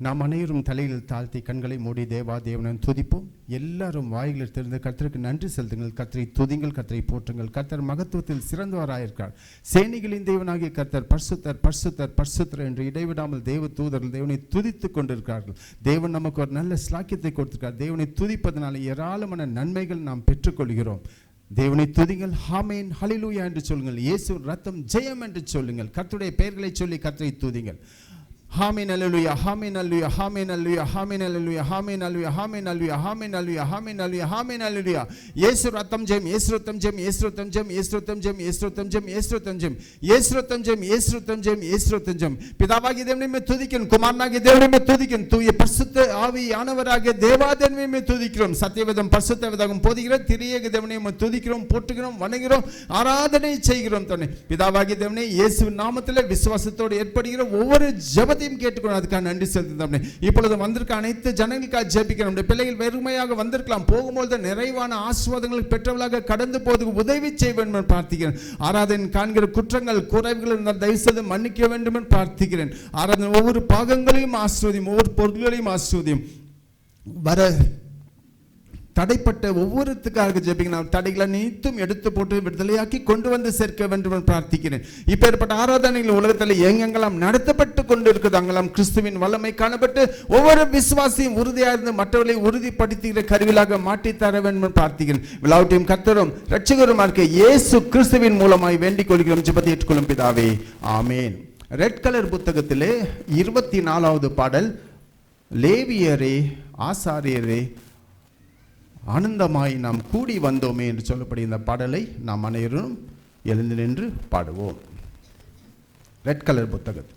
நாம் அனைவரும் தலையில் தாழ்த்தி கண்களை மூடி தேவனை துதிப்போம். எல்லாரும் வாய்களில் திறந்து கர்த்தருக்கு நன்றி செலுத்துங்கள். கர்த்தரை துதிங்கள், கர்த்தரை போற்றுங்கள். கர்த்தர் மகத்துவத்தில் சிறந்தவராயிருக்கிறார். சேனைகளின் தேவனாகிய கர்த்தர் பரிசுத்தர் பரிசுத்தர் பரிசுத்தர் என்று இடைவிடாமல் தேவ தூதர்கள் தேவனை துதித்து கொண்டிருக்கிறார்கள். தேவன் நமக்கு ஒரு நல்ல ஸ்லாக்கியத்தை கொடுத்திருக்கிறார். தேவனை துதிப்பதனால ஏராளமான நன்மைகள் நாம் பெற்றுக்கொள்கிறோம். தேவனை துதிங்கள், ஆமென், ஹல்லேலூயா என்று சொல்லுங்கள். இயேசு ரத்தம் ஜெயம் என்று சொல்லுங்கள். கர்த்தருடைய பெயர்களை சொல்லி கர்த்தரை துதிங்கள். ஆமென், ஹல்லேலூயா, ஆமென், ஹல்லேலூயா, ஆமென், ஹல்லேலூயா, ஆமென், ஹல்லேலூயா, ஆமென், ஹல்லேலூயா, ஆமென், ஹல்லேலூயா, ஆமென், ஹல்லேலூயா, ஆமென், ஹல்லேலூயா, ஆமென், ஹல்லேலூயா. இயேசு ரத்தம் ஜெயம், இயேசு ரத்தம் ஜெயம், இயேசு ரத்தம் ஜெயம், இயேசு ரத்தம் ஜெயம், இயேசு ரத்தம் ஜெயம், இயேசு ரத்தம் ஜெயம், இயேசு ரத்தம் ஜெயம், இயேசு ரத்தம் ஜெயம், இயேசு ரத்தம் ஜெயம். பிதாவாகிய தேவனை துதிக்கிறோம், குமாரனாகிய தேவனை துதிக்கிறோம், தூய பரிசுத்த ஆவியானவராகிய தேவாதேவனை துதிக்கிறோம். சத்தியவேதம் பரிசுத்த வேதம் போதிக்கிறோம், திரியேக தேவனை துதிக்கிறோம், போற்றுகிறோம், வணங்குகிறோம், ஆராதனை செய்கிறோம். தன்னை பிதாவாகிய தேவனை இயேசுவின் நாமத்திலே விசுவாசத்தோடு ஏற்படுகிற ஒவ்வொரு ஜெபத்தையும் கேட்டுக்கணும். அதுக்காக நன்றி செலுத்துகிறோம். இப்பொழுது வந்திருக்க அனைத்து ஜனங்களுக்காக ஜெபிக்கிறோம். பிள்ளைகள் வெறுமையாக வந்திருக்கலாம், போகும்போது நிறைவான ஆசீர்வாதங்கள் பெற்றவர்களாக கடந்து போவதற்கு உதவி செய்ய வேண்டும் என்று பிரார்த்திக்கிறேன். ஆராதனை காண்கிற குற்றங்கள் குறைவுகள் இருந்தால் தயவு செய்து மன்னிக்க வேண்டும் என்று பிரார்த்திக்கிறேன். ஆராதனை ஒவ்வொரு பாகங்களையும் ஆசீர்வதியும், ஒவ்வொரு பொருள்களையும் ஆசீர்வதியும். வர தடைப்பட்ட ஒவ்வொருத்துக்காக ஜெபிக்கிறேன். தடைகளை அனைத்தும் எடுத்து போட்டு விடுதலையாக்கி கொண்டு வந்து சேர்க்க வேண்டும் என்று பிரார்த்திக்கிறேன். இப்பேற்பட்ட ஆராதனைகள் உலகத்தில் எங்கெங்கெல்லாம் நடத்தப்பட்டு கொண்டு இருக்குது அங்கெல்லாம் கிறிஸ்துவின் வல்லமை காணப்பட்டு ஒவ்வொரு விசுவாசியும் உறுதியாக இருந்து மற்றவர்களை உறுதிப்படுத்துகிற கருவிலாக மாற்றி தர வேண்டும் என்று பிரார்த்திக்கிறேன். விழாவட்டையும் கர்த்தரும் இரட்சகருமா இருக்க இயேசு கிறிஸ்துவின் மூலமாய் வேண்டிக் கொள்கிறோம். ஜெபத்தை ஏற்றுக்கொள்ளும் பிதாவே, ஆமென். ரெட் கலர் புத்தகத்திலே 24வது பாடல், லேவியரே ஆசாரியரே ஆனந்தமாய் நாம் கூடி வந்தோமே என்று சொல்லப்படும் இந்த பாடலை நாம் அனைவரும் எழுந்து நின்று பாடுவோம். ரெட் கலர் புத்தகத்தில்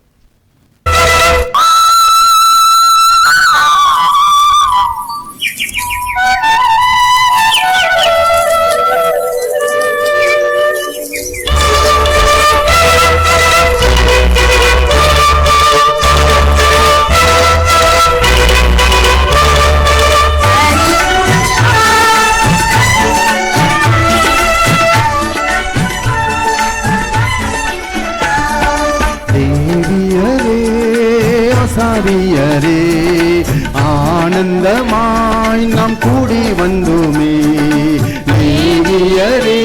ஆசாரியரே ஆனந்தமாய் நாம் கூடி வந்தோமே. லேவியரே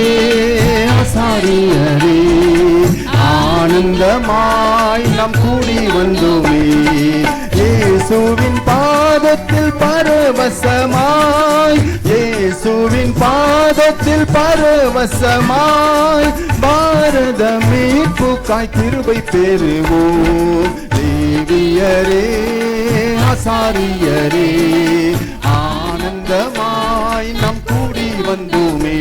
ஆசாரியரே ஆனந்தமாய் நாம் கூடி வந்தோமே. இயேசுவின் பாதத்தில் பரவசமாய், இயேசுவின் பாதத்தில் பரவசமாய் பாரத மீட்புக்காய் கிருபை பெறுவோம். லேவியரே ஆசாரியரே ஆனந்தமாய் நாம் கூடி வந்தோமே.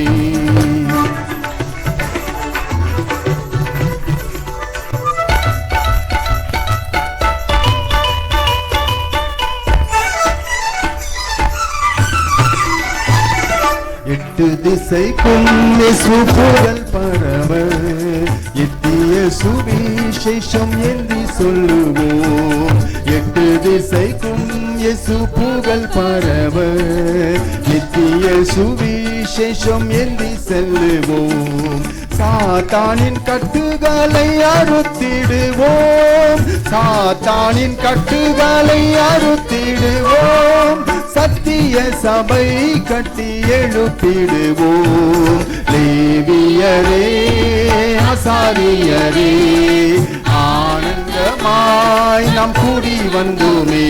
எட்டு திசைக்கும் இயேசு புகழ் பரவ எத்திய சுவிசேஷம் என்று சொல்லுவோம். எட்டு திசைக்கும் இயேசு புகழ் பரவ எத்திய சுவிசேஷம் என்று செல்லுவோம். சாத்தானின் கட்டுகளை அறுத்திடுவோம், சாத்தானின் கட்டுகளை அறுத்திடுவோம். சத்திய சபை கட்டி எழுப்பிடுவோம். லேவியரே ஆசாரியரே ஆனந்தமாய் நாம் கூடி வந்தோமே.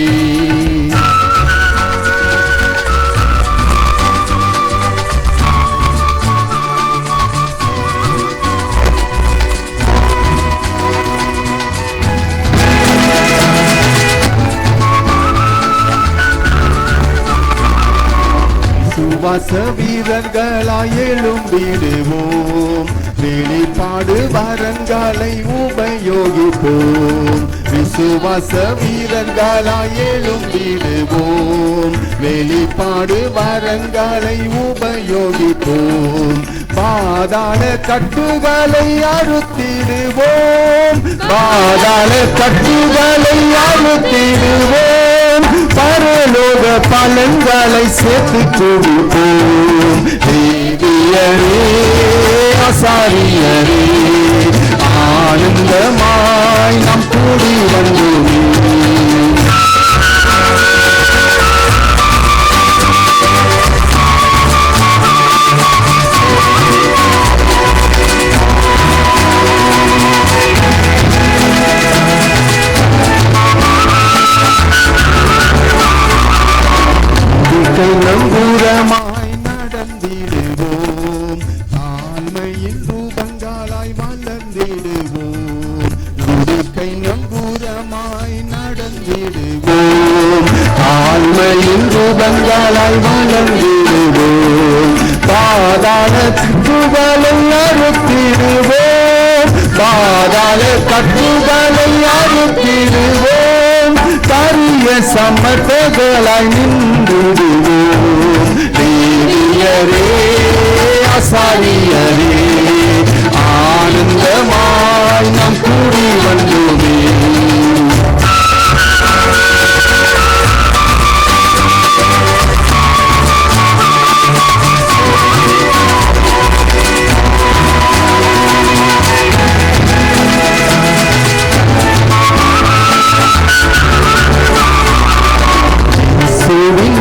விசுவாச வீரர்களாய் எழும்பிடுவோம், வெளிப்பாடு வரங்களை உபயோகிப்போம். விசுவாச வீரர்களாய் எழும்பிடுவோம், வெளிப்பாடு வரங்களை உபயோகிப்போம். பாதாள கட்டுகளை அறுத்திடுவோம், பாதாள கட்டுகளை அறுத்திடுவோம். பரலோக பலன்களை சேர்த்து கொடுப்போம். லேவியரே ஆசாரியரே ஆனந்தமாய் நாம் கூடி வந்தோமே. மகிமையின் ரூபங்களாய் வளர்ந்திடுவோம். பாதாள கட்டுகளை அறுத்திடுவோம், பாதாள கட்டுகளை அறுத்திடுவோம். கரிய சமர்த்தங்களாய் நின்றுடுவோம். தேவியரே ஆசாரியரே ஆனந்தமாய் நாம் கூடி வந்தோமே.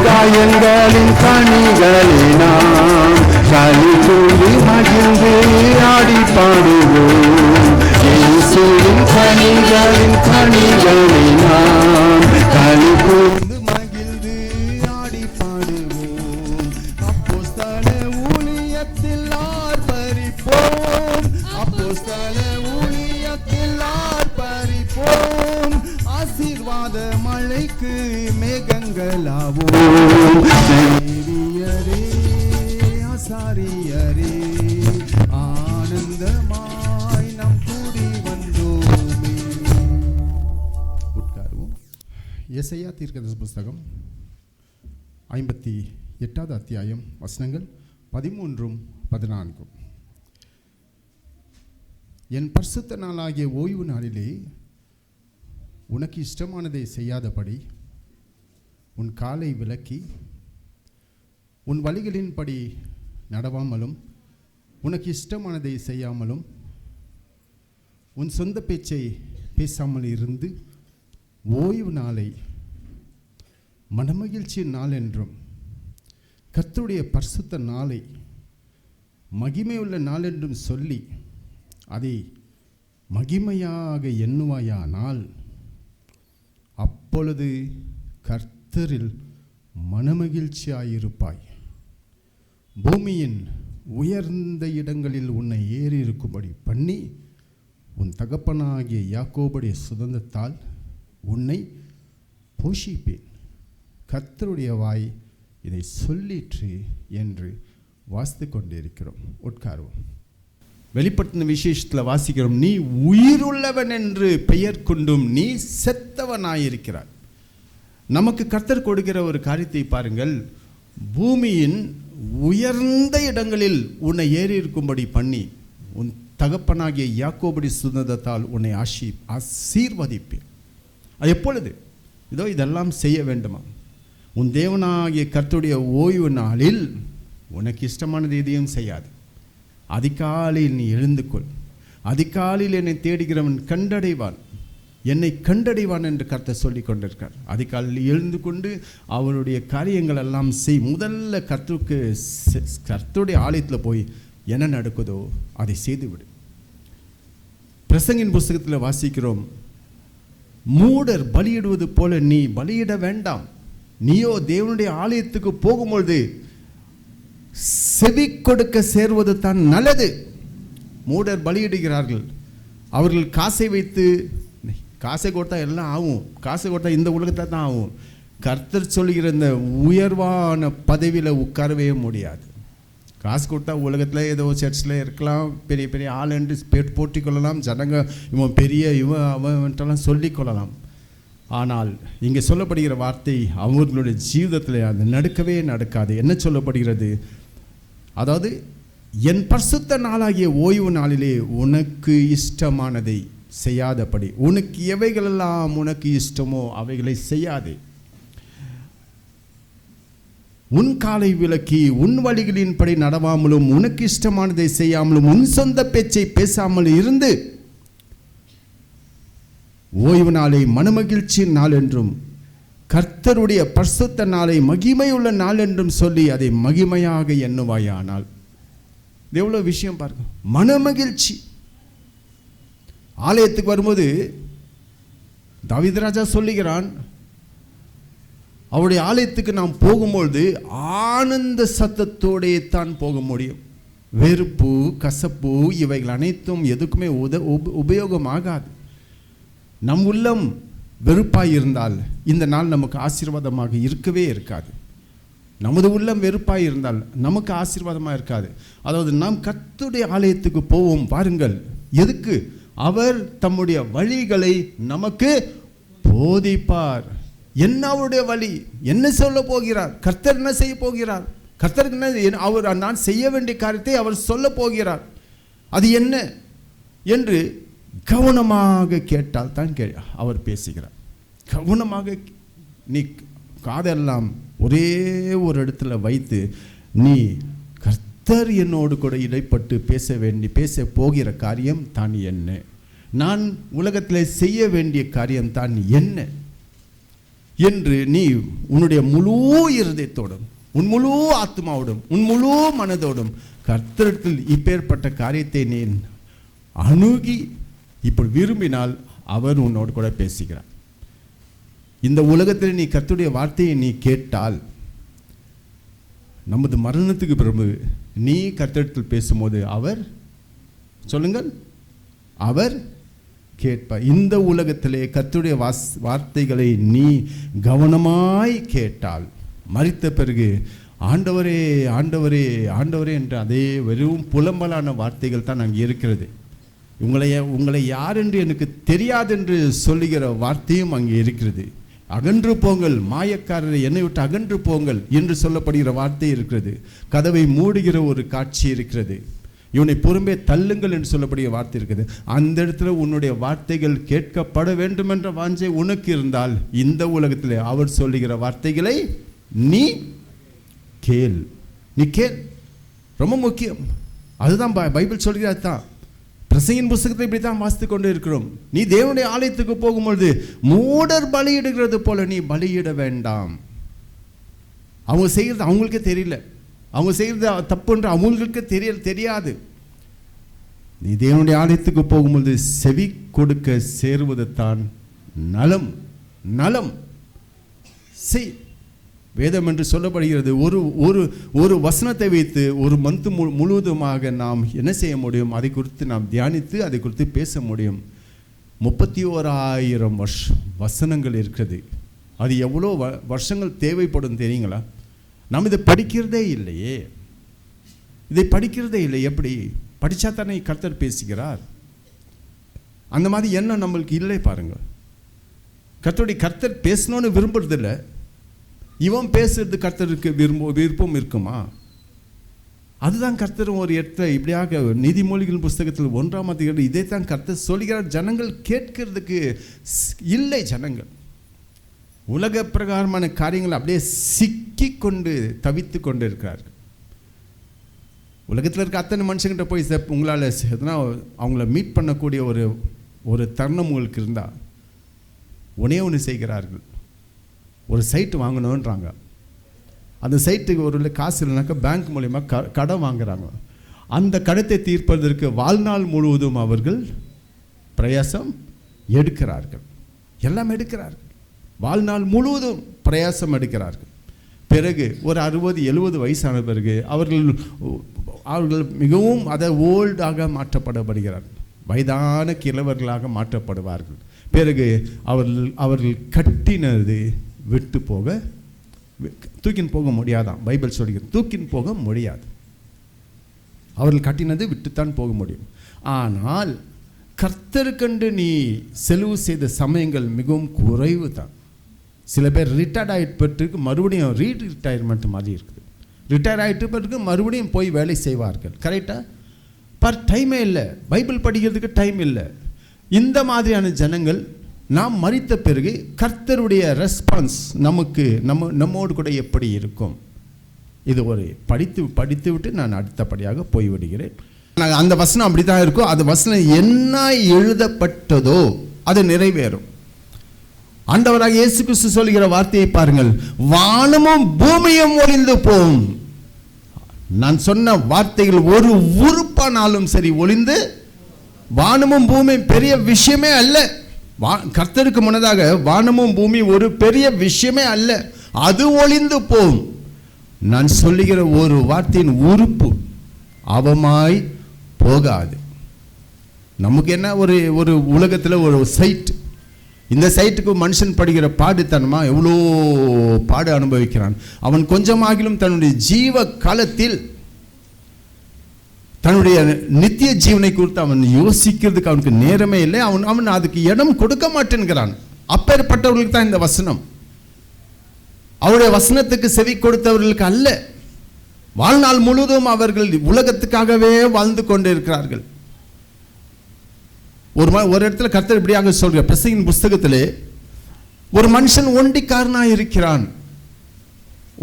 காயங்களின் கனிகளினாம் களி கூடி மகிழ்ந்து ஆடி பாடுவோம். இயேசுவின் கனிகளின் கனிகளினாம் களி கூர்ந்து மகிழ்ந்து ஆடி பாடுவோம். அப்போஸ்தல ஊழியத்தில் ஆர்ப்பரிப்போம், அப்போஸ்தல ஊழியத்தில் ஆர்ப்பரிப்போம். ஆசீர்வாத மழைக்கு மேகங்களாவோம். தேவியரே ஆசாரியரே ஆனந்தமாய் நாம் கூடி வந்தோமே. உட்காருவோம். எசையா தீர்க்கதரிசி புஸ்தகம் 58வது அத்தியாயம் வசனங்கள் 13-14. என் பரிசுத்த நாளாகிய ஓய்வு நாளிலே உனக்கு இஷ்டமானதை செய்யாதபடி உன் காலை விலக்கி உன் வழிகளின்படி நடவாமலும் உனக்கு இஷ்டமானதை செய்யாமலும் உன் சொந்த பேச்சை பேசாமல் இருந்து ஓய்வு நாளை மனமகிழ்ச்சியின் நாள் என்றும் கர்த்தருடைய பரிசுத்த நாளை மகிமையுள்ள நாள் என்றும் சொல்லி அதை மகிமையாக எண்ணுவாயானால் அப்பொழுது கர்த்தரில் மனமகிழ்ச்சியாயிருப்பாய். பூமியின் உயர்ந்த இடங்களில் உன்னை ஏறி இருக்கும்படி பண்ணி உன் தகப்பனாகிய யாக்கோபுடைய சுதந்திரத்தால் உன்னை போஷிப்பேன். கர்த்தருடைய வாய் இதை சொல்லிற்று என்று வாசித்து கொண்டிருக்கிறோம். உட்காருவோம். வெளிப்படுத்தின விசேஷத்தில் வாசிக்கிறோம், நீ உயிருள்ளவன் என்று பெயர் கொண்டும் நீ செத்தவனாயிருக்கிறாய். நமக்கு கர்த்தர் கொடுக்கிற ஒரு காரியத்தை பாருங்கள். பூமியின் உயர்ந்த இடங்களில் உன்னை ஏறி இருக்கும்படி பண்ணி உன் தகப்பனாகிய யாக்கோபுடைய சுதந்திரத்தால் உன்னை ஆசீர்வதிப்பேன். அது எப்பொழுது? இதோ இதெல்லாம் செய்ய வேண்டுமா? உன் தேவனாகிய கர்த்தருடைய ஓய்வு நாளில் உனக்கு இஷ்டமானது எதையும் செய்யாது. அதிகாலையில் நீ எழுந்து கொள். அதிகாலையில் என்னை தேடுகிறவன் கண்டடைவான், என்னை கண்டடைவான் என்று கர்த்தர் சொல்லி கொண்டிருக்கார். அதிகாலையில் எழுந்து கொண்டு அவருடைய காரியங்கள் எல்லாம் செய். முதல்ல கர்த்தருடைய ஆலயத்தில் போய் என்ன நடக்குதோ அதை செய்துவிடு. பிரசங்கின் புஸ்தகத்தில் வாசிக்கிறோம், மூடர் பலியிடுவது போல நீ பலியிட வேண்டாம். நீயோ தேவனுடைய ஆலயத்துக்கு போகும்பொழுது செவி கொடுக்க சேர்வது தான் நல்லது. மூடர் பலியிடுகிறார்கள். அவர்கள் காசை வைத்து, காசை கொடுத்தா எல்லாம் ஆகும், காசை கொடுத்தா இந்த உலகத்தை தான் ஆகும். கர்த்தர் சொல்லுகிற இந்த உயர்வான பதவியில் உட்காரவே முடியாது. காசு கொடுத்தா உலகத்தில் ஏதோ சர்ச்சில் இருக்கலாம், பெரிய பெரிய ஆள் என்று போட்டிக்கொள்ளலாம், ஜனங்க இவன் பெரிய இவன் அவன்ட்டெல்லாம் சொல்லிக்கொள்ளலாம். ஆனால் இங்கே சொல்லப்படுகிற வார்த்தை அவர்களுடைய ஜீவிதத்தில் அது நடக்கவே நடக்காது. என்ன சொல்லப்படுகிறது? அதாவது என் பரிசுத்த நாளாகிய ஓய்வு நாளிலே உனக்கு இஷ்டமானதை செய்யாதபடி, உனக்கு எவைகளெல்லாம் உனக்கு இஷ்டமோ அவைகளை செய்யாதே. உன் காலை விலக்கி உன் வழிகளின்படி நடவாமலும் உனக்கு இஷ்டமானதை செய்யாமலும் உன் சொந்த பேச்சை பேசாமல் இருந்து ஓய்வு நாளை மனமகிழ்ச்சி நாள் என்றும் கர்த்தருடைய பரிசுத்த நாளை மகிமையுள்ள நாள் என்றும் சொல்லி அதை மகிமையாக எண்ணுவாயானால். எவ்வளோ விஷயம் பாருங்க. மனமகிழ்ச்சி. ஆலயத்துக்கு வரும்போது தாவீது ராஜா சொல்லுகிறான், அவருடைய ஆலயத்துக்கு நாம் போகும்பொழுது ஆனந்த சத்தத்தோடே தான் போக முடியும். வெறுப்பு, கசப்பு இவைகள் அனைத்தும் எதுக்குமே உபயோகமாகாது. நம் உள்ளம் வெறுப்பாய் இருந்தால் இந்த நாள் நமக்கு ஆசீர்வாதமாக இருக்கவே இருக்காது. நமது உள்ளம் வெறுப்பாய் இருந்தால் நமக்கு ஆசீர்வாதமாக இருக்காது. அதாவது நாம் கர்த்தருடைய ஆலயத்துக்கு போவோம் பாருங்கள். எதுக்கு? அவர் தம்முடைய வழிகளை நமக்கு போதிப்பார். என்ன அவருடைய வழி? என்ன சொல்ல போகிறார்? கர்த்தர் என்ன செய்ய போகிறார்? கர்த்தருக்கு என்ன அவர் நான் செய்ய வேண்டிய காரியத்தை அவர் சொல்ல போகிறார். அது என்ன என்று கவனமாக கேட்டால் தான் அவர் பேசுகிறார். கவனமாக நீ காதெல்லாம் ஒரே ஒரு இடத்துல வைத்து நீ கர்த்தர் என்னோடு கூட இடைப்பட்டு பேச போகிற காரியம் தான் என்ன, நான் உலகத்தில் செய்ய வேண்டிய காரியம் தான் என்ன என்று நீ உன்னுடைய முழு இருதயத்தோடும் உன் முழு ஆத்மாவோடும் உன் முழு மனதோடும் கர்த்தரிடத்தில் இப்பேற்பட்ட காரியத்தை நீ அணுகி இப்படி விரும்பினால் அவர் உன்னோடு கூட பேசுகிறார். இந்த உலகத்தில் நீ கர்த்தருடைய வார்த்தையை நீ கேட்டால் நமது மரணத்துக்கு பிறகு நீ கர்த்தரிடத்தில் பேசும்போது அவர் சொல்லுங்கள் அவர் கேட்பார். இந்த உலகத்திலே கர்த்தருடைய வார்த்தைகளை நீ கவனமாய் கேட்டால் மரித்த பிறகு ஆண்டவரே ஆண்டவரே ஆண்டவரே என்ற அதே வெறும் புலம்பலான வார்த்தைகள் தான் அங்கே இருக்கிறது. உங்களை யார் என்று எனக்கு தெரியாது என்று சொல்லுகிற வார்த்தையும் அங்கே இருக்கிறது. அகன்று போங்கள் மாயக்காரரை என்னை விட்டு அகன்று போங்கள் என்று சொல்லப்படுகிற வார்த்தை இருக்கிறது. கதவை மூடுகிற ஒரு காட்சி இருக்கிறது. இவனை பொறுமே தள்ளுங்கள் என்று சொல்லப்படுகிற வார்த்தை இருக்குது. அந்த இடத்துல உன்னுடைய வார்த்தைகள் கேட்கப்பட வேண்டும் என்ற வாஞ்சை உனக்கு இருந்தால் இந்த உலகத்தில் அவர் சொல்லுகிற வார்த்தைகளை நீ கேள். நீ கேள், ரொம்ப முக்கியம். அதுதான் பைபிள் சொல்கிறது. தான் பிரசங்கின் புத்தகத்தை இப்படி தான் வாசித்து கொண்டு இருக்கிறோம். நீ தேவனுடைய ஆலயத்துக்கு போகும்பொழுது மூடர் பலியிடுகிறது போல நீ பலியிட வேண்டாம். அவங்க செய்கிறது அவங்களுக்கே தெரியல, அவங்க செய்கிறது தப்புன்ற அவங்களுக்கு தெரியாது. நீ தேவனுடைய ஆலயத்துக்கு போகும்பொழுது செவி கொடுக்க சேருவது தான் நலம். நலம் செய். வேதம் என்று சொல்லப்படுகிறது. ஒரு வசனத்தை வைத்து ஒரு மந்த் முழுவதுமாக நாம் என்ன செய்ய முடியும்? அதை குறித்து நாம் தியானித்து அதை குறித்து பேச முடியும். 31,000 வசனங்கள் இருக்கிறது. அது எவ்வளோ வருஷங்கள் தேவைப்படும் தெரியுங்களா? நாம் இதை படிக்கிறதே இல்லையே. இதை படிக்கிறதே இல்லை. எப்படி படித்தா தானே கர்த்தர் பேசுகிறார்? அந்த மாதிரி எண்ணம் நம்மளுக்கு இல்லை பாருங்கள். கர்த்தர் பேசணும்னு விரும்புறதில்லை. இவன் பேசுறது கர்த்தருக்கு விருப்பம் இருக்குமா? அதுதான் கர்த்தர் ஒரு இடத்துல இப்படியாக நீதிமொழிகள் புஸ்தகத்தில் 1ஆம் அதிகாரம் இதைத்தான் கர்த்தர் சொல்கிறார். ஜனங்கள் கேட்கிறதுக்கு இல்லை. ஜனங்கள் உலக பிரகாரமான காரியங்கள் அப்படியே சிக்கி கொண்டு தவித்து கொண்டு இருக்கிறார்கள். உலகத்தில் இருக்க அத்தனை மனுஷங்கிட்ட போய் உங்களால் எதனா அவங்கள மீட் பண்ணக்கூடிய ஒரு தருணம் உங்களுக்கு இருந்தால் ஒன்று செய்கிறார்கள். ஒரு சைட்டு வாங்கணுன்றாங்க. அந்த சைட்டுக்கு ஒரு காசு இல்லைனாக்கா பேங்க் மூலயமா கடன் வாங்குறாங்க. அந்த கடத்தை தீர்ப்பதற்கு வாழ்நாள் முழுவதும் அவர்கள் பிரயாசம் எடுக்கிறார்கள். எல்லாம் எடுக்கிறார்கள். வாழ்நாள் முழுவதும் பிரயாசம் எடுக்கிறார்கள். பிறகு ஒரு 60-70 வயசான பிறகு அவர்கள் மிகவும் ஓல்டாக மாற்றப்படுகிறார்கள். வயதான கிழவர்களாக மாற்றப்படுவார்கள். பிறகு அவர்கள் கட்டினது விட்டு போக தூக்கின் போக முடியாதான். பைபிள் சொல்கிறது தூக்கின் போக முடியாது. அவர்கள் கட்டினது விட்டுத்தான் போக முடியும். ஆனால் கர்த்தருக்கென்று நீ செலவு செய்த சமயங்கள் மிகவும் குறைவு தான். சில பேர் ரிட்டையர்ட் ஆகிட்டு பிறகு மறுபடியும் ரீரிட்டையர்மெண்ட் மாதிரி இருக்குது. ரிட்டையர் ஆகிட்டு பிறகு மறுபடியும் போய் வேலை செய்வார்கள். கரெக்டாக டைமே இல்லை. பைபிள் படிக்கிறதுக்கு டைம் இல்லை. இந்த மாதிரியான ஜனங்கள் நாம் மரித்த பிறகு கர்த்தருடைய ரெஸ்பான்ஸ் நம்மோடு கூட எப்படி இருக்கும்? இது ஒரு படித்து விட்டு நான் அடுத்தபடியாக போய்விடுகிறேன். அந்த வசனம் அப்படி தான் இருக்கும். அந்த வசனம் என்ன எழுதப்பட்டதோ அது நிறைவேறும். ஆண்டவராக இயேசு கிறிஸ்து சொல்கிற வார்த்தையை பாருங்கள். வானமும் பூமியும் ஒளிந்து போகும். நான் சொன்ன வார்த்தைகள் ஒரு உறுப்பானாலும் சரி ஒளிந்து. வானமும் பூமியும் பெரிய விஷயமே அல்ல. கர்த்தருக்கு முன்னதாக வானமும் பூமி ஒரு பெரிய விஷயமே அல்ல. அது ஒளிந்து போகும். நான் சொல்லுகிற ஒரு வார்த்தையின் உறுப்பு அவமாய் போகாது. நமக்கு என்ன ஒரு உலகத்தில் ஒரு சைட் இந்த சைட்டுக்கு மனுஷன் படுகிற பாடுத்தனமா எவ்வளோ பாடு அனுபவிக்கிறான். அவன் கொஞ்சமாகிலும் தன்னுடைய ஜீவ காலத்தில் தன்னுடைய நித்திய ஜீவனை குறித்து அவன் யோசிக்கிறதுக்கு அவனுக்கு நேரமே இல்லை. அவன் அதுக்கு இடம் கொடுக்க மாட்டேன்கிறான். அப்பேற்பட்டவர்களுக்கு தான் இந்த வசனம். அவருடைய வசனத்துக்கு செவி கொடுத்தவர்களுக்கு அல்ல. வாழ்நாள் முழுவதும் அவர்கள் உலகத்துக்காகவே வாழ்ந்து கொண்டு இருக்கிறார்கள். ஒரு இடத்துல கர்த்தர் இப்படியாக சொல்கிறார், பிரசங்கின் புஸ்தகத்திலே, ஒரு மனுஷன் ஒண்டிக்காரனாய் இருக்கிறான்.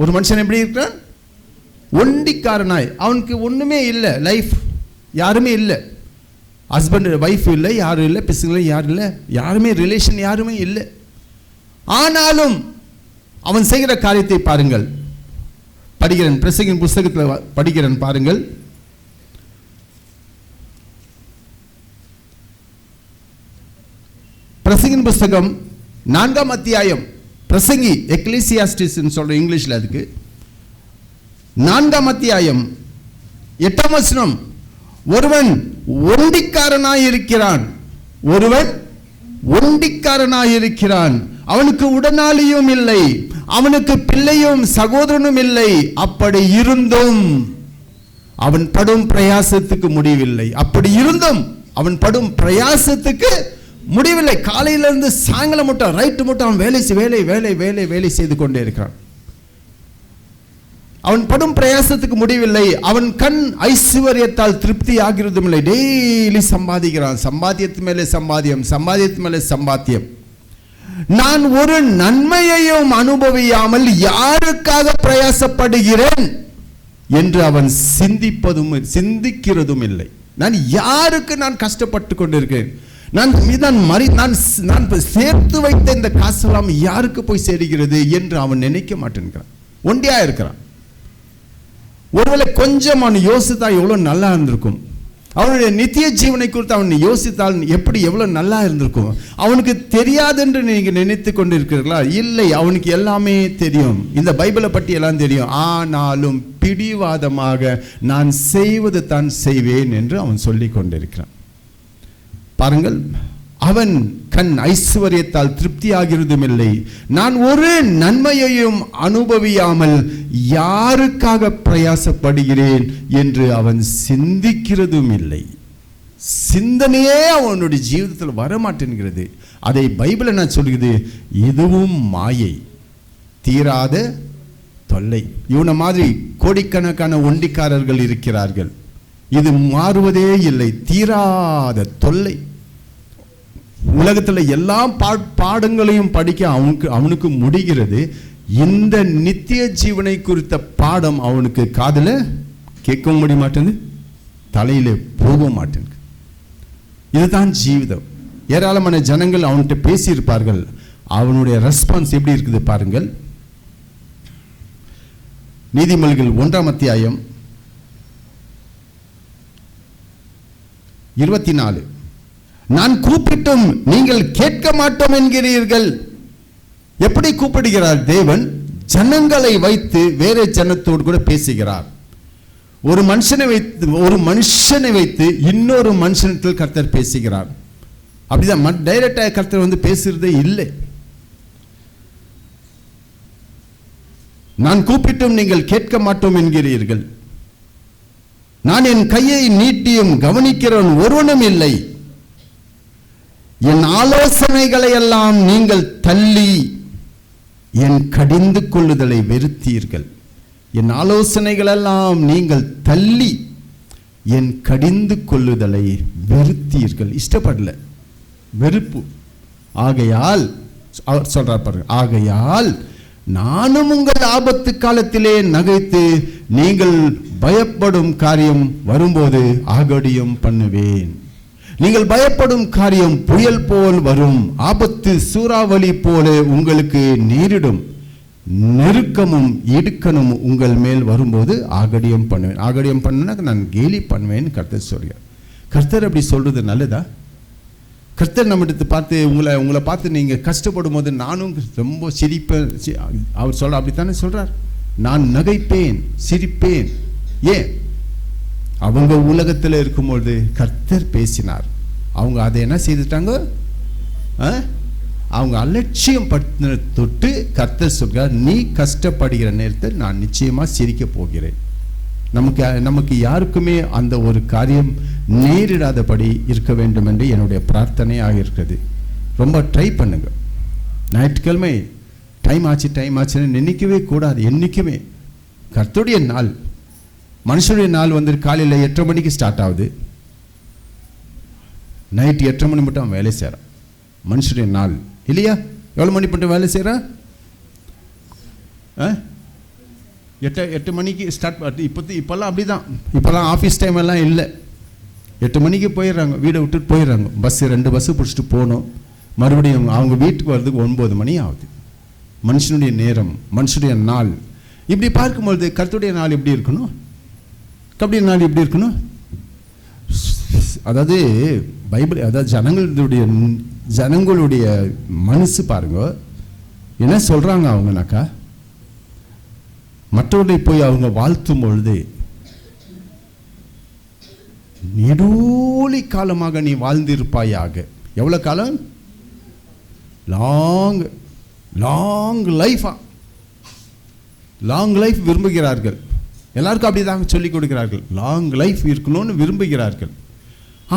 ஒரு மனுஷன் எப்படி இருக்கிறான்? ஒண்டிக்காரனாய். அவனுக்கு ஒண்ணுமே இல்லை, லைஃப் யாருமே இல்லை, ஹஸ்பண்ட் வைஃப் இல்லை, யாரும் இல்லை, பிசுங்கள யாரும் இல்லை, யாருமே ரிலேஷன் யாருமே இல்லை. ஆனாலும் அவன் செய்கிற காரியத்தை பாருங்கள். படிக்கிறேன், பிரசங்கின் புஸ்தகத்தில் படிக்கிறேன் பாருங்கள். பிரசங்கின் புஸ்தகம் 4ஆம் அத்தியாயம், பிரசங்கி எக்லீசியாஸ்டிஸ் சொல்ற இங்கிலீஷ்ல, அதுக்கு 4ஆம் அத்தியாயம் 8ஆம் வசனம். ஒருவன் ஒண்டிக்காரனாயிருக்கிறான், ஒருவன் ஒண்டிக்காரனாயிருக்கிறான், அவனுக்கு உடனாளியும் இல்லை, அவனுக்கு பிள்ளையும் சகோதரனும் இல்லை, அப்படி இருந்தும் அவன் படும் பிரயாசத்துக்கு முடிவில்லை. அப்படி இருந்தும் அவன் படும் பிரயாசத்துக்கு முடிவில்லை. காலையிலிருந்து சாயங்காலம் மட்டும், ரைட்டு மட்டும் அவன் வேலை செய்து கொண்டே இருக்கிறான். அவன் படும் பிரயாசத்துக்கு முடிவில்லை. அவன் கண் ஐஸ்வர்யத்தால் திருப்தி ஆகிறதும் இல்லை. டெய்லி சம்பாதிக்கிறான், சம்பாத்தியத்து மேலே சம்பாத்தியம், சம்பாத்தியத்து மேலே சம்பாத்தியம். நான் ஒரு நன்மையையும் அனுபவியாமல் யாருக்காக பிரயாசப்படுகிறேன் என்று அவன் சிந்திக்கிறதும் இல்லை. நான் யாருக்கு நான் கஷ்டப்பட்டு கொண்டிருக்கிறேன்? நான் சேர்த்து வைத்த இந்த காசெல்லாம் யாருக்கு போய் சேருகிறது என்று அவன் நினைக்க மாட்டேன்கிறான். ஒண்டியா இருக்கிறான். ஒருவேளை கொஞ்சம் அவன் யோசித்தா எவ்வளவு நல்லா இருந்திருக்கும். அவனுடைய நித்திய ஜீவனை குறித்து அவன் யோசித்தால் எப்படி எவ்வளவு நல்லா இருந்திருக்கும். அவனுக்கு தெரியாது என்று நீங்க நினைத்து கொண்டிருக்கிறீர்களா? இல்லை, அவனுக்கு எல்லாமே தெரியும். இந்த பைபிளை பற்றி எல்லாம் தெரியும். ஆனாலும் பிடிவாதமாக நான் செய்வது தான் செய்வேன் என்று அவன் சொல்லிக் கொண்டிருக்கிறான். பாருங்கள், அவன் கண் ஐஸ்வர்யத்தால் திருப்தி ஆகிறதும் இல்லை, நான் ஒரு நன்மையையும் அனுபவியாமல் யாருக்காக பிரயாசப்படுகிறேன் என்று அவன் சிந்திக்கிறதும் இல்லை. சிந்தனையே அவனுடைய ஜீவிதத்தில் வரமாட்டேன்கிறது. அதை பைபிள் என்ன சொல்கிறது? இதுவும் மாயை, தீராத தொல்லை. இவனை மாதிரி கோடிக்கணக்கான ஒண்டிக்காரர்கள் இருக்கிறார்கள். இது மாறுவதே இல்லை, தீராத தொல்லை. உலகத்தில் எல்லா பாடங்களையும் படிக்க அவனுக்கு முடிகிறது. இந்த நித்திய ஜீவனை குறித்த பாடம் அவனுக்கு காதுல கேட்கவும் முடிய மாட்டேங்குது, தலையில போக மாட்டேங்குது. இதுதான் ஜீவிதம். ஏராளமான ஜனங்கள் அவன்கிட்ட பேசியிருப்பார்கள். அவனுடைய ரெஸ்பான்ஸ் எப்படி இருக்குது பாருங்கள். நீதிமொழிகள் 1ஆம் அத்தியாயம் 24. நான் கூப்பிட்டும் நீங்கள் கேட்க மாட்டோம் என்கிறீர்கள். எப்படி கூப்பிடுகிறார் தேவன்? ஜனங்களை வைத்து வேற ஜனத்தோடு கூட பேசுகிறார். ஒரு மனுஷனை வைத்து இன்னொரு மனுஷனத்தில் கர்த்தர் பேசுகிறார். அப்படிதான் டைரக்டா கர்த்தர் வந்து பேசுறதே இல்லை. நான் கூப்பிட்டும் நீங்கள் கேட்க மாட்டோம் என்கிறீர்கள். நான் என் கையை நீட்டியும் கவனிக்கிறவன் ஒருவனும் இல்லை. என் ஆலோசனைகளை எல்லாம் நீங்கள் தள்ளி என் கடிந்து கொள்ளுதலை வெறுத்தீர்கள். என் ஆலோசனைகள் எல்லாம் நீங்கள் தள்ளி என் கடிந்து கொள்ளுதலை வெறுத்தீர்கள். இஷ்டப்படல, வெறுப்பு. ஆகையால் அவர் சொல்றார் பாருங்க, ஆகையால் நானும் உங்கள் ஆபத்து காலத்திலே நகைத்து நீங்கள் பயப்படும் காரியம் வரும்போது ஆகடியம் பண்ணுவேன். நீங்கள் பயப்படும் காரியம் புயல் போல் வரும், ஆபத்து சூறாவளி போல உங்களுக்கு நேரிடும், நெருக்கமும் இடுக்கணும் உங்கள் மேல் வரும்போது ஆகடியம் பண்ணுவேன். ஆகடியம் பண்ணா நான் கேலி பண்ணுவேன் கர்த்தர் சொல்கிறார். கர்த்தர் அப்படி சொல்றது நல்லதா? கர்த்தர் நம்மிடத்து பார்த்து உங்களை பார்த்து நீங்கள் கஷ்டப்படும் போது நானும் ரொம்ப சிரிப்பேன். அவர் சொல்ற அப்படித்தானே சொல்றார். நான் நகைப்பேன், சிரிப்பேன். ஏன்? அவங்க உலகத்தில் இருக்கும்போது கர்த்தர் பேசினார். அவங்க அதை என்ன செய்துட்டாங்க? அவங்க அலட்சியம் படுத்தின தொட்டு கர்த்தர் சொல்கிறார், நீ கஷ்டப்படுகிற நேரத்தில் நான் நிச்சயமா சிரிக்க போகிறேன். நமக்கு யாருக்குமே அந்த ஒரு காரியம் நேரிடாதபடி இருக்க வேண்டும் என்று என்னுடைய பிரார்த்தனையாக இருக்கிறது. ரொம்ப ட்ரை பண்ணுங்க. ஞாயிற்றுக்கிழமை டைம் ஆச்சுன்னு நினைக்கவே கூடாது. என்றைக்குமே கர்த்தருடைய நாள், மனுஷனுடைய நாள் வந்து காலையில் 8:30 மணிக்கு ஸ்டார்ட் ஆகுது, நைட்டு 8:30 மணி மட்டும் அவன் வேலை செய்கிறான். மனுஷனுடைய நாள் இல்லையா? எவ்வளோ மணி மட்டும் வேலை செய்கிறான்? 8 மணிக்கு ஸ்டார்ட். இப்போல்லாம் அப்படி தான். இப்போல்லாம் ஆஃபீஸ் டைம் எல்லாம் இல்லை. 8 மணிக்கு போயிடுறாங்க, வீடை விட்டுட்டு போயிடுறாங்க. பஸ்ஸு 2 பஸ்ஸு பிடிச்சிட்டு போகணும். மறுபடியும் அவங்க வீட்டுக்கு வர்றதுக்கு 9 மணி ஆகுது. மனுஷனுடைய நேரம், மனுஷனுடைய நாள். இப்படி பார்க்கும்பொழுது கர்த்தருடைய நாள் எப்படி இருக்கணும்? கர்த்தருடைய நாள் எப்படி இருக்கணும்? அதாவது பைபிள், அதாவது ஜனங்களுடைய மனசு பாருங்க என்ன சொல்றாங்க. அவங்கனாக்கா மற்றவர்களை போய் அவங்க வாழ்த்தும் பொழுது, நெடூழி காலமாக நீ வாழ்ந்திருப்பாயாக. எவ்வளவு காலம்? லாங் லைஃப் விரும்புகிறார்கள். எல்லாருக்கும் அப்படிதான் சொல்லிக் கொடுக்கிறார்கள், லாங் லைஃப் இருக்கணும்னு விரும்புகிறார்கள்.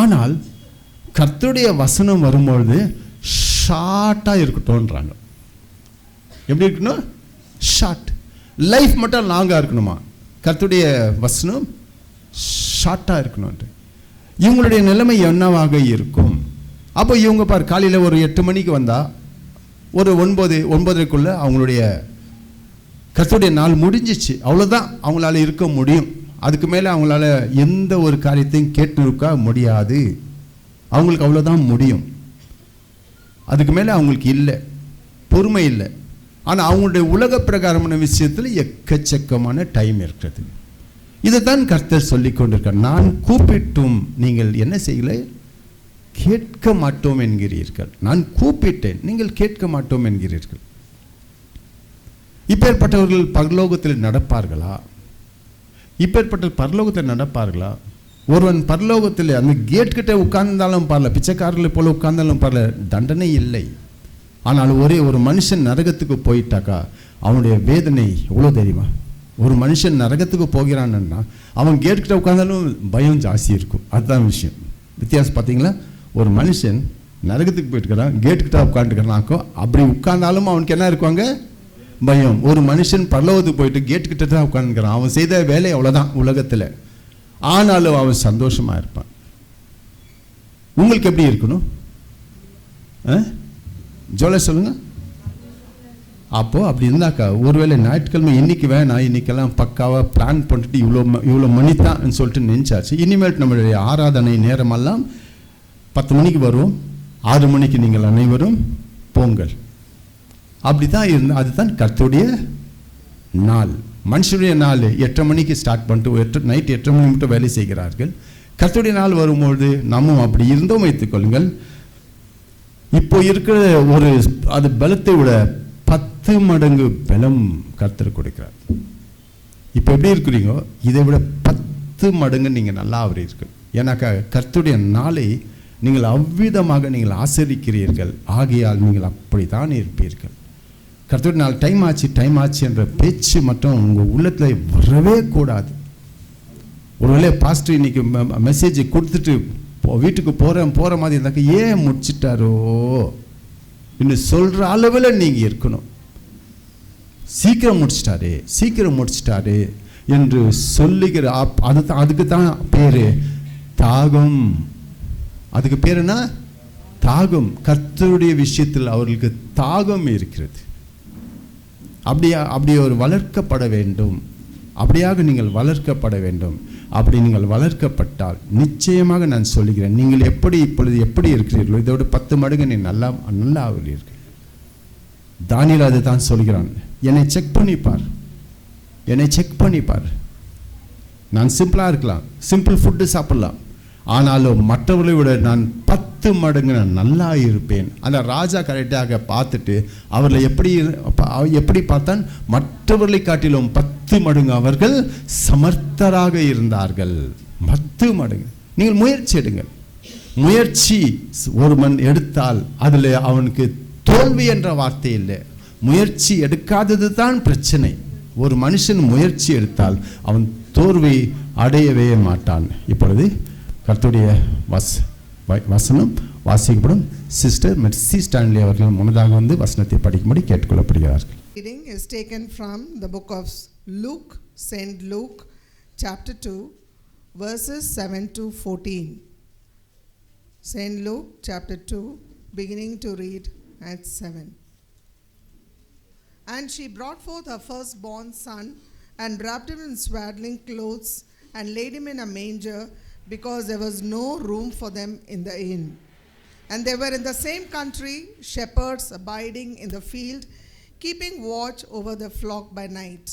ஆனால் கர்த்தருடைய வசனம் வரும்பொழுது ஷார்ட்டாக இருக்கட்டும்ன்றாங்க. எப்படி இருக்கணும்? ஷார்ட். லைஃப் மட்டும் லாங்காக இருக்கணுமா? கர்த்தருடைய வசனம் ஷார்ட்டாக இருக்கணும்ன்ட்டு. இவங்களுடைய நிலைமை என்னவாக இருக்கும்? அப்போ இவங்க பார், காலையில் ஒரு 8 மணிக்கு வந்தால் ஒரு 9:30க்குள்ளே அவங்களுடைய கர்த்தருடைய நாள் முடிஞ்சிச்சு. அவ்வளோதான் அவங்களால இருக்க முடியும். அதுக்கு மேலே அவங்களால எந்த ஒரு காரியத்தையும் கேட்டு இருக்க முடியாது. அவங்களுக்கு அவ்வளோதான் முடியும். அதுக்கு மேலே அவங்களுக்கு இல்லை, பொறுமை இல்லை. ஆனால் அவங்களுடைய உலக பிரகாரமான விஷயத்தில் எக்கச்சக்கமான டைம் இருக்கிறது. இதைத்தான் கர்த்தர் சொல்லி கொண்டிருக்கார். நான் கூப்பிட்டும் நீங்கள் என்ன செய்யலை? கேட்க மாட்டோம் என்கிறீர்கள். நான் கூப்பிட்டேன், நீங்கள் கேட்க மாட்டோம் என்கிறீர்கள். இப்பேற்பட்டவர்கள் பரலோகத்தில் நடப்பார்களா? பரலோகத்தில் நடப்பார்களா? ஒருவன் பரலோகத்தில் அந்த கேட் கிட்ட உட்கார்ந்தாலும் பரல, பிச்சைக்காரர்களை போல உட்கார்ந்தாலும் பரல, தண்டனை இல்லை. ஆனால் ஒரு மனுஷன் நரகத்துக்கு போயிட்டாக்கா அவனுடைய வேதனை எவ்வளோ தெரியுமா? ஒரு மனுஷன் நரகத்துக்கு போகிறான்னா அவன் கேட் கிட்ட உட்கார்ந்தாலும் பயம் ஜாஸ்தி இருக்கும். அதுதான் விஷயம். வித்தியாசம் பார்த்தீங்களா? ஒரு மனுஷன் நரகத்துக்கு போயிட்டுக்கிறான், கேட் கிட்ட உட்காந்துக்கிறானாக்கோ, அப்படி உட்கார்ந்தாலும் அவனுக்கு என்ன இருக்குவாங்க? பயம். ஒரு மனுஷன் பரலோகத்துக்கு போயிட்டு கேட் கிட்ட தான் உட்காந்துக்கிறான், அவன் செய்த வேலை அவ்வளோதான் உலகத்தில், ஆனாலும் அவன் சந்தோஷமா இருப்பான். உங்களுக்கு எப்படி இருக்கணும்? ஜோல சொல்லுங்க. அப்போ அப்படி இருந்தாக்கா, ஒருவேளை ஞாயிற்றுக்கிழமை இன்னைக்கு வேணாம், இன்னைக்கெல்லாம் பக்காவாக பிளான் பண்ணிட்டு இவ்வளோ மணி தான் சொல்லிட்டு நினைச்சாச்சு. இனிமேல் நம்மளுடைய ஆராதனை நேரமெல்லாம் 10 மணிக்கு வரும், 6 மணிக்கு நீங்கள் அனைவரும் போங்கள். அப்படி தான் இருந்தால் அதுதான் கர்த்தருடைய நாள். மனுஷனுடைய நாள் 8:30 மணிக்கு ஸ்டார்ட் பண்ணிட்டு நைட் 8:30 மணி மட்டும் வேலை செய்கிறார்கள். கர்த்தருடைய நாள் வரும்பொழுது நம்மும் அப்படி இருந்தோம் வைத்துக்கொள்ளுங்கள். இப்போ இருக்கிற அது பலத்தை விட 10 மடங்கு பலம் கர்த்தர் கொடுக்கிறார். இப்போ எப்படி இருக்கிறீங்க? இதை விட 10 மடங்கு நீங்கள் நல்லா ஆகிறீர்கள். ஏன்னாக்கா கர்த்தருடைய நாளை நீங்கள் அவ்விதமாக நீங்கள் ஆசரிக்கிறீர்கள். ஆகையால் நீங்கள் அப்படித்தான் இருப்பீர்கள். கர்த்தருடைய நாள் டைம் ஆச்சு என்ற பேச்சு மட்டும் உங்கள் உள்ளத்தில் வரவே கூடாது. ஒருவேளை பாஸ்டர் இன்னைக்கு மெசேஜ் கொடுத்துட்டு வீட்டுக்கு போகிற மாதிரி இருந்தாக்க ஏன் முடிச்சிட்டாரோ இன்னும் சொல்கிற அளவில் நீங்கள் இருக்கணும். சீக்கிரம் முடிச்சிட்டாரு என்று சொல்லுகிற அதுக்கு தான் பேர் தாகம். அதுக்கு பேர் என்ன? தாகம். கர்த்தருடைய விஷயத்தில் அவர்களுக்கு தாகம் இருக்கிறது. அப்படி ஒரு வளர்க்கப்பட வேண்டும். அப்படியாக நீங்கள் வளர்க்கப்பட வேண்டும். அப்படி நீங்கள் வளர்க்கப்பட்டால் நிச்சயமாக நான் சொல்லுகிறேன், நீங்கள் இப்பொழுது எப்படி இருக்கிறீர்களோ இதோட 10 மடங்கு நீ நல்லா ஆகிறீர்கள். தானியேல் அதை தான் சொல்கிறான். என்னை செக் பண்ணிப்பார். நான் சிம்பிளாக இருக்கலாம், சிம்பிள் ஃபுட்டு சாப்பிடலாம், ஆனாலும் மற்றவர்களை விட நான் 10 மடங்கு நான் நல்லா இருப்பேன். அந்த ராஜா கரெக்டாக பார்த்துட்டு அவர்களை எப்படி பார்த்தான்? மற்றவர்களை காட்டிலும் 10 மடங்கு அவர்கள் சமர்த்தராக இருந்தார்கள். 10 மடங்கு. நீங்கள் முயற்சி எடுங்கள். முயற்சி ஒருவன் எடுத்தால் அதில் அவனுக்கு தோல்வி என்ற வார்த்தை இல்லை, முயற்சி எடுக்காதது தான் பிரச்சனை. ஒரு மனுஷன் முயற்சி எடுத்தால் அவன் தோல்வி அடையவே மாட்டான். இப்பொழுது கர்த்தருடைய வசனம் வாசிக்கப்படும். சிஸ்டர் மெர்சி ஸ்டான்லி அவர்கள் முன்னதாக வந்து வசனத்தை படிக்கும்படி கேட்டுக்கொள்ளப்படுகிறார்கள். Reading is taken from the book of Luke, Saint Luke, chapter 2, verses 7 to 14. Saint Luke, chapter 2, beginning to read at 7. And she brought forth her firstborn son, and wrapped him in swaddling clothes, and laid him in a manger, because there was no room for them in the inn. And they were in the same country, shepherds abiding in the field, keeping watch over the flock by night.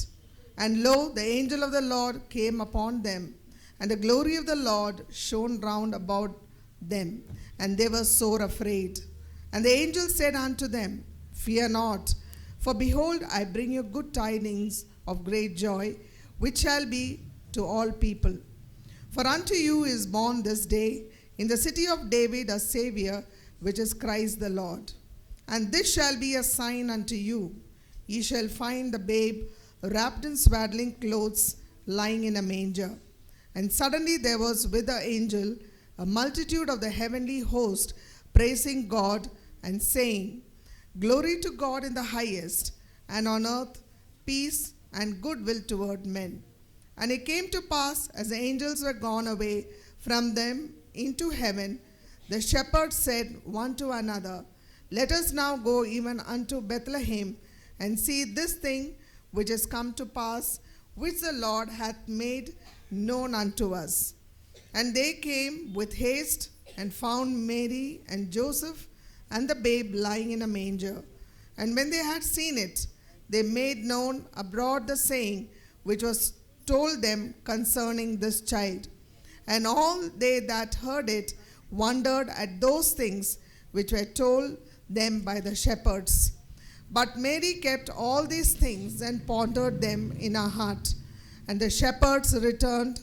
And lo, the angel of the Lord came upon them, and the glory of the Lord shone round about them, and they were sore afraid. And the angel said unto them, Fear not, for behold, I bring you good tidings of great joy, which shall be to all people. For unto you is born this day in the city of David a Saviour, which is Christ the Lord. And this shall be a sign unto you: ye shall find the babe wrapped in swaddling clothes, lying in a manger. And suddenly there was with the angel a multitude of the heavenly host, praising God and saying, Glory to God in the highest, and on earth peace and goodwill toward men. And it came to pass, as the angels were gone away from them into heaven, the shepherds said one to another, Let us now go even unto Bethlehem, and see this thing which is come to pass, which the Lord hath made known unto us. And they came with haste, and found Mary and Joseph and the babe lying in a manger. And when they had seen it, they made known abroad the saying which was told them concerning this child. And all they that heard it wondered at those things which were told them by the shepherds. But Mary kept all these things and pondered them in her heart. And the shepherds returned,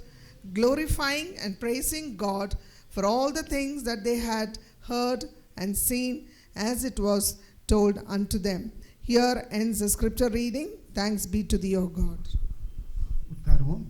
glorifying and praising God for all the things that they had heard and seen, as it was told unto them. Here ends the scripture reading. Thanks be to thee, O God. உட்காருவோம்.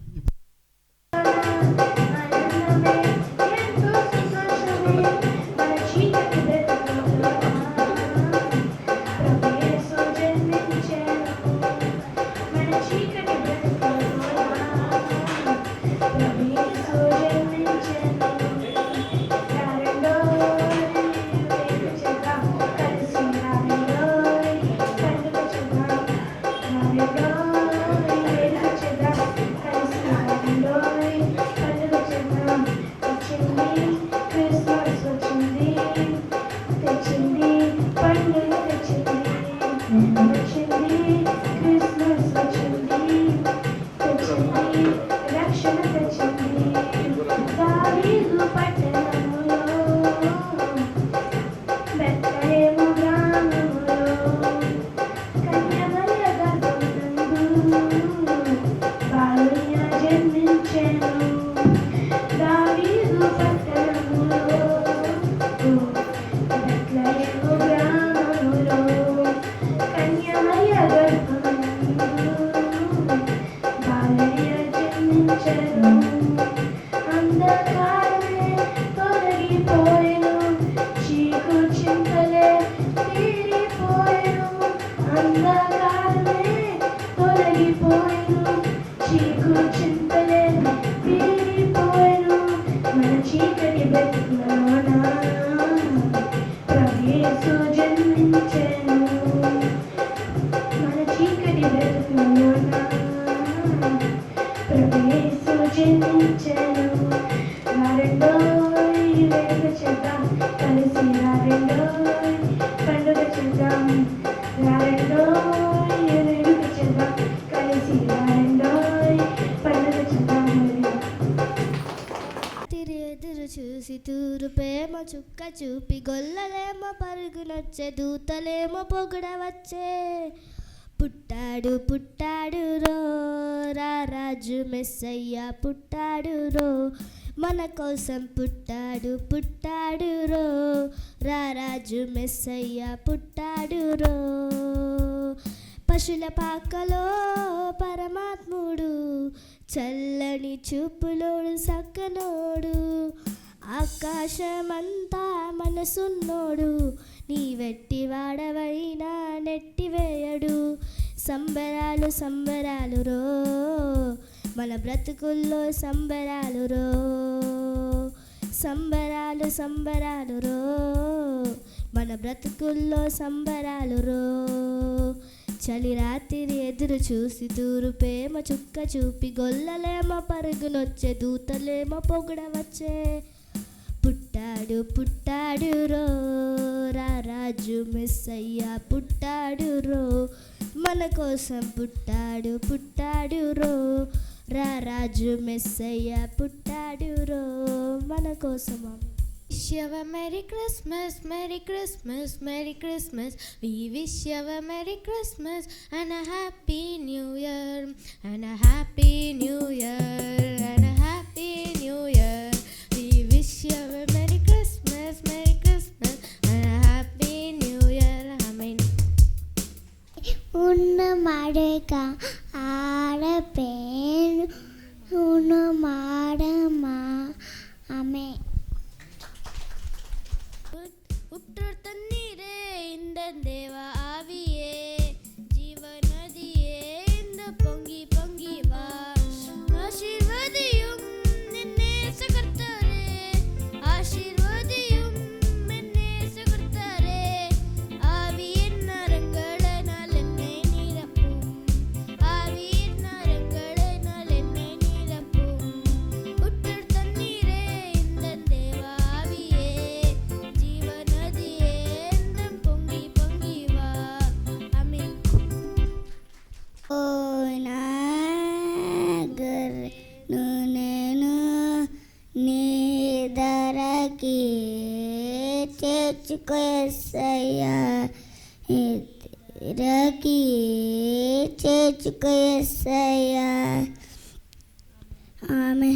చూసి తూరు ప్రేమ చుక్క చూపి గొల్లలేమో పరుగునొచ్చే దూతలేమో పొగడవచ్చే. పుట్టాడు పుట్టాడు రో రారాజు మెస్సయ్య పుట్టాడు రో మన కోసం పుట్టాడు పుట్టాడు రో, రారాజు మెస్సయ్య పుట్టాడు రో. పశుల పాకలో పరమాత్ముడు, చల్లని చూపులోడు సక్కనోడు. ఆకాశమంతా మనసున్నోడు, నీ వెట్టి వాడవైనా నెట్టివేయడు. సంబరాలు సంబరాలు రో, మన బ్రతుకుల్లో సంబరాలు రో. సంబరాలు సంబరాలు రో, మన బ్రతుకుల్లో సంబరాలు రో. చలి రాత్రి ఎదురు చూసి తూరు ప్రేమ చుక్క చూపి, గొల్లలేమో పరుగునొచ్చే దూతలేమో పొగడవచ్చే. పుట్టాడు పుట్టాడు రో, రారాజు మెస్సయ్య పుట్టాడు రో. మన కోసం పుట్టాడు పుట్టాడు రో, రారాజు మెస్సయ్య పుట్టాడు రో. మన కోసం. Wish you a Merry Christmas, Merry Christmas, Merry Christmas. We wish you a Merry Christmas and a Happy New Year, and a Happy New Year, and a Happy New Year. We wish you a Merry Christmas, Merry Christmas and a Happy New Year. Amen. ఉన్న మడక ఆడపేను ఉన్న మాడమా ఆమె. உற்றோர் தண்ணீரே இந்த தேவ ஆவியே, ஜீவநதியே இந்த பொங்கி பொங்கி வா. ஆசீர்வதியும் என்னே சகர்த்தாரே, ஆசீர்வதியும் என்னே சகர்த்தாரே. ஆவியின் நரங்களினால் என்னை நிரப்பும், ஆவியின் நரங்களினால் என்னை நிரப்பும். உற்றோர் தண்ணீரே இந்த தேவ ஆவியே, ஜீவநதியே இந்த பொங்கி பொங்கி வா. ஆமென். ఓ నాగర్ నేను నీ ధరకి చేర్చుకోసయ్యా, ధరకి చేర్చుకోసయ్యా. ఆమె.